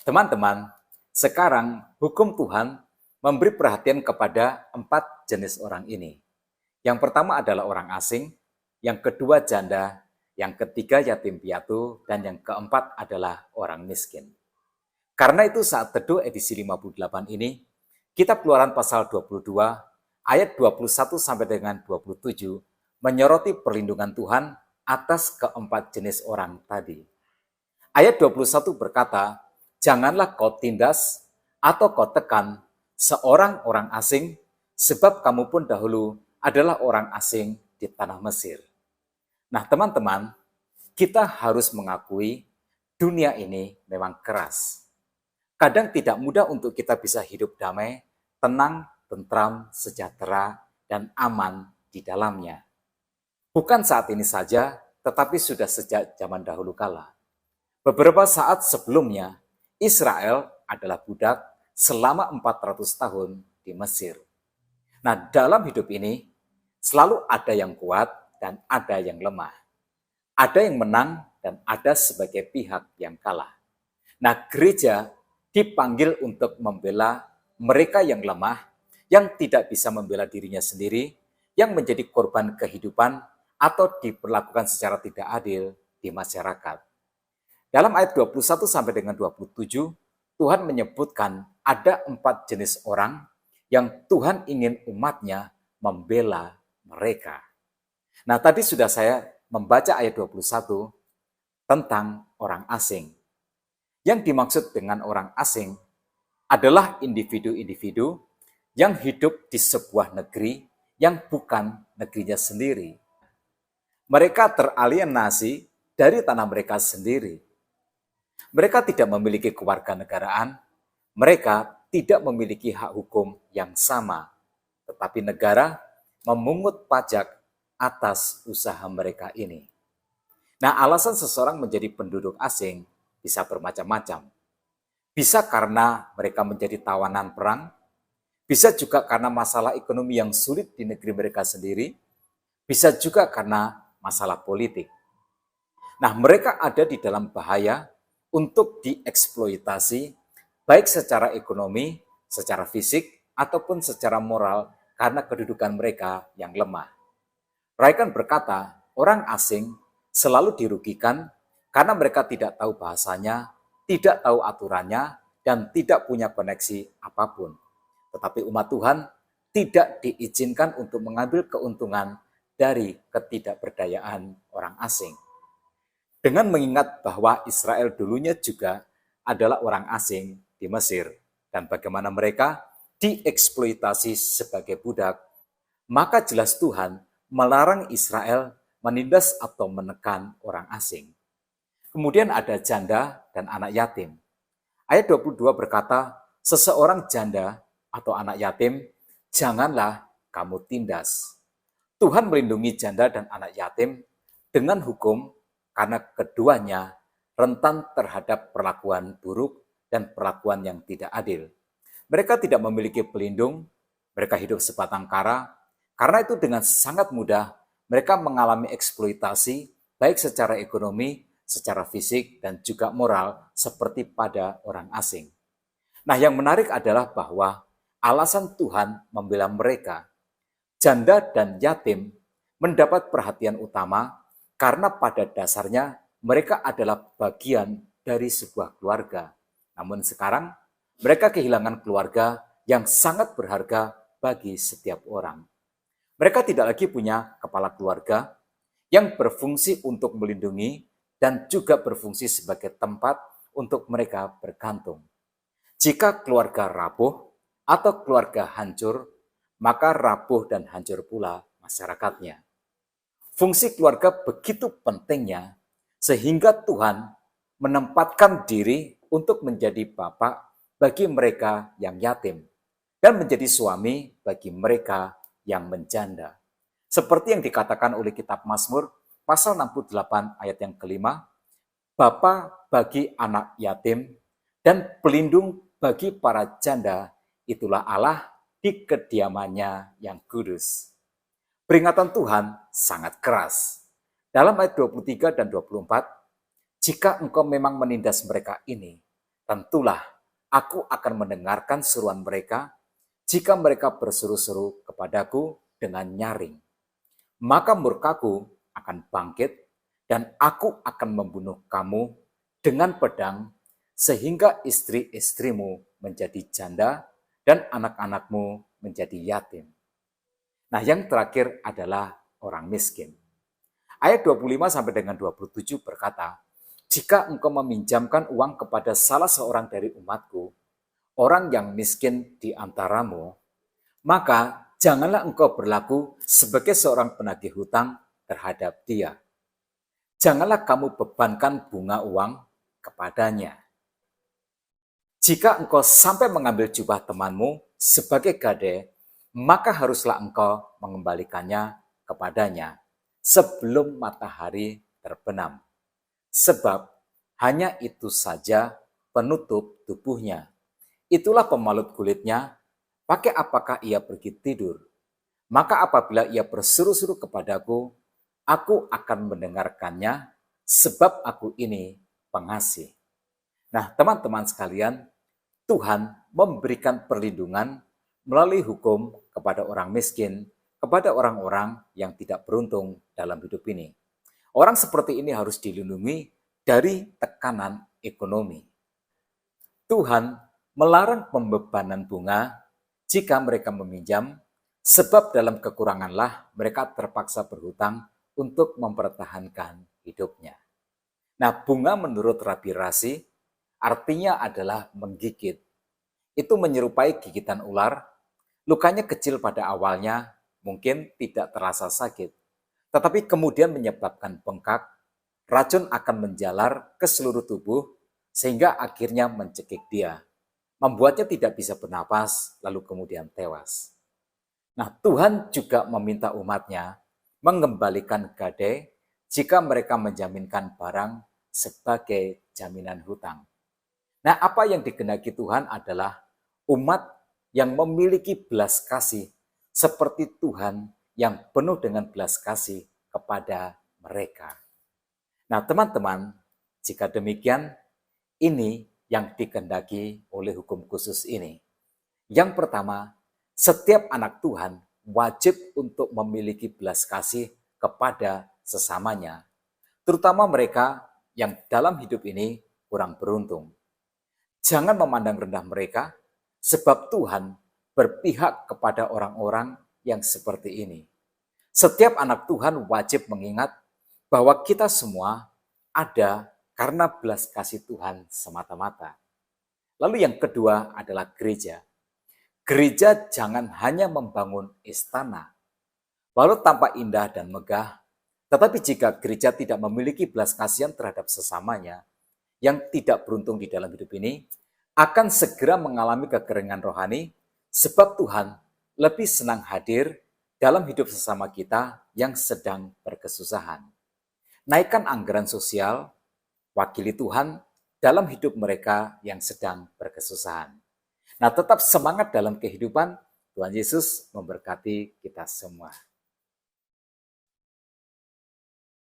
Teman-teman, sekarang hukum Tuhan memberi perhatian kepada 4 jenis orang ini. Yang pertama adalah orang asing, yang kedua janda, yang ketiga yatim piatu, dan yang keempat adalah orang miskin. Karena itu saat teduh edisi 58 ini, Kitab Keluaran pasal 22 ayat 21 sampai dengan 27 menyoroti perlindungan Tuhan atas keempat jenis orang tadi. Ayat 21 berkata, "Janganlah kau tindas atau kau tekan seorang orang asing, sebab kamu pun dahulu adalah orang asing di tanah Mesir." Nah, teman-teman, kita harus mengakui dunia ini memang keras. Kadang tidak mudah untuk kita bisa hidup damai, tenang, tentram, sejahtera, dan aman di dalamnya. Bukan saat ini saja, tetapi sudah sejak zaman dahulu kala. Beberapa saat sebelumnya, Israel adalah budak selama 400 tahun di Mesir. Nah, dalam hidup ini, selalu ada yang kuat dan ada yang lemah. Ada yang menang dan ada sebagai pihak yang kalah. Nah, gereja dipanggil untuk membela mereka yang lemah, yang tidak bisa membela dirinya sendiri, yang menjadi korban kehidupan atau diperlakukan secara tidak adil di masyarakat. Dalam ayat 21 sampai dengan 27, Tuhan menyebutkan ada 4 jenis orang yang Tuhan ingin umatnya membela mereka. Nah, tadi sudah saya membaca ayat 21 tentang orang asing. Yang dimaksud dengan orang asing adalah individu-individu yang hidup di sebuah negeri yang bukan negerinya sendiri. Mereka teralienasi dari tanah mereka sendiri. Mereka tidak memiliki kewarganegaraan, mereka tidak memiliki hak hukum yang sama, tetapi negara memungut pajak atas usaha mereka ini. Nah, alasan seseorang menjadi penduduk asing bisa bermacam-macam. Bisa karena mereka menjadi tawanan perang, bisa juga karena masalah ekonomi yang sulit di negeri mereka sendiri, bisa juga karena masalah politik. Nah, mereka ada di dalam bahaya untuk dieksploitasi, baik secara ekonomi, secara fisik, ataupun secara moral karena kedudukan mereka yang lemah. Raikan berkata, orang asing selalu dirugikan karena mereka tidak tahu bahasanya, tidak tahu aturannya, dan tidak punya koneksi apapun. Tetapi umat Tuhan tidak diizinkan untuk mengambil keuntungan dari ketidakberdayaan orang asing. Dengan mengingat bahwa Israel dulunya juga adalah orang asing di Mesir, dan bagaimana mereka dieksploitasi sebagai budak, maka jelas Tuhan melarang Israel menindas atau menekan orang asing. Kemudian ada janda dan anak yatim. Ayat 22 berkata, seseorang janda atau anak yatim, janganlah kamu tindas. Tuhan melindungi janda dan anak yatim dengan hukum karena keduanya rentan terhadap perlakuan buruk dan perlakuan yang tidak adil. Mereka tidak memiliki pelindung, mereka hidup sebatang kara, karena itu dengan sangat mudah mereka mengalami eksploitasi baik secara ekonomi, secara fisik, dan juga moral seperti pada orang asing. Nah, yang menarik adalah bahwa alasan Tuhan membela mereka, janda dan yatim, mendapat perhatian utama karena pada dasarnya mereka adalah bagian dari sebuah keluarga. Namun sekarang mereka kehilangan keluarga yang sangat berharga bagi setiap orang. Mereka tidak lagi punya kepala keluarga yang berfungsi untuk melindungi dan juga berfungsi sebagai tempat untuk mereka bergantung. Jika keluarga rapuh atau keluarga hancur, maka rapuh dan hancur pula masyarakatnya. Fungsi keluarga begitu pentingnya sehingga Tuhan menempatkan diri untuk menjadi bapak bagi mereka yang yatim dan menjadi suami bagi mereka yang menjanda. Seperti yang dikatakan oleh kitab Mazmur pasal 68 ayat yang kelima, bapa bagi anak yatim dan pelindung bagi para janda, itulah Allah di kediamannya yang kudus. Peringatan Tuhan sangat keras. Dalam ayat 23 dan 24, jika engkau memang menindas mereka ini, tentulah aku akan mendengarkan seruan mereka jika mereka berseru-seru kepadaku dengan nyaring. Maka murkaku akan bangkit dan aku akan membunuh kamu dengan pedang sehingga istri-istrimu menjadi janda dan anak-anakmu menjadi yatim. Nah, yang terakhir adalah orang miskin. Ayat 25 sampai dengan 27 berkata, "Jika engkau meminjamkan uang kepada salah seorang dari umatku, orang yang miskin di antaramu, maka janganlah engkau berlaku sebagai seorang penagih hutang terhadap dia. Janganlah kamu bebankan bunga uang kepadanya. Jika engkau sampai mengambil jubah temanmu sebagai gade, maka haruslah engkau mengembalikannya kepadanya sebelum matahari terbenam. Sebab hanya itu saja penutup tubuhnya. Itulah pemalut kulitnya, pakai apakah ia pergi tidur. Maka apabila ia berseru-seru kepadaku, aku akan mendengarkannya, sebab aku ini pengasih." Nah, teman-teman sekalian, Tuhan memberikan perlindungan melalui hukum kepada orang miskin, kepada orang-orang yang tidak beruntung dalam hidup ini. Orang seperti ini harus dilindungi dari tekanan ekonomi. Tuhan melarang pembebanan bunga jika mereka meminjam, sebab dalam kekuranganlah mereka terpaksa berhutang untuk mempertahankan hidupnya. Nah, bunga menurut Rabi Rasi artinya adalah menggigit. Itu menyerupai gigitan ular. Lukanya kecil pada awalnya, mungkin tidak terasa sakit, tetapi kemudian menyebabkan bengkak, racun akan menjalar ke seluruh tubuh sehingga akhirnya mencekik dia, membuatnya tidak bisa bernapas, lalu kemudian tewas. Nah, Tuhan juga meminta umatnya mengembalikan gade jika mereka menjaminkan barang sebagai jaminan hutang. Nah, apa yang dikehendaki Tuhan adalah umat yang memiliki belas kasih seperti Tuhan yang penuh dengan belas kasih kepada mereka. Nah, teman-teman, jika demikian, ini yang dikehendaki oleh hukum khusus ini. Yang pertama, setiap anak Tuhan wajib untuk memiliki belas kasih kepada sesamanya, terutama mereka yang dalam hidup ini kurang beruntung. Jangan memandang rendah mereka, sebab Tuhan berpihak kepada orang-orang yang seperti ini. Setiap anak Tuhan wajib mengingat bahwa kita semua ada karena belas kasih Tuhan semata-mata. Lalu yang kedua adalah gereja. Gereja jangan hanya membangun istana, walau tampak indah dan megah, tetapi jika gereja tidak memiliki belas kasihan terhadap sesamanya yang tidak beruntung di dalam hidup ini, akan segera mengalami kekeringan rohani, sebab Tuhan lebih senang hadir dalam hidup sesama kita yang sedang berkesusahan. Naikkan anggaran sosial, wakili Tuhan dalam hidup mereka yang sedang berkesusahan. Nah, tetap semangat dalam kehidupan. Tuhan Yesus memberkati kita semua.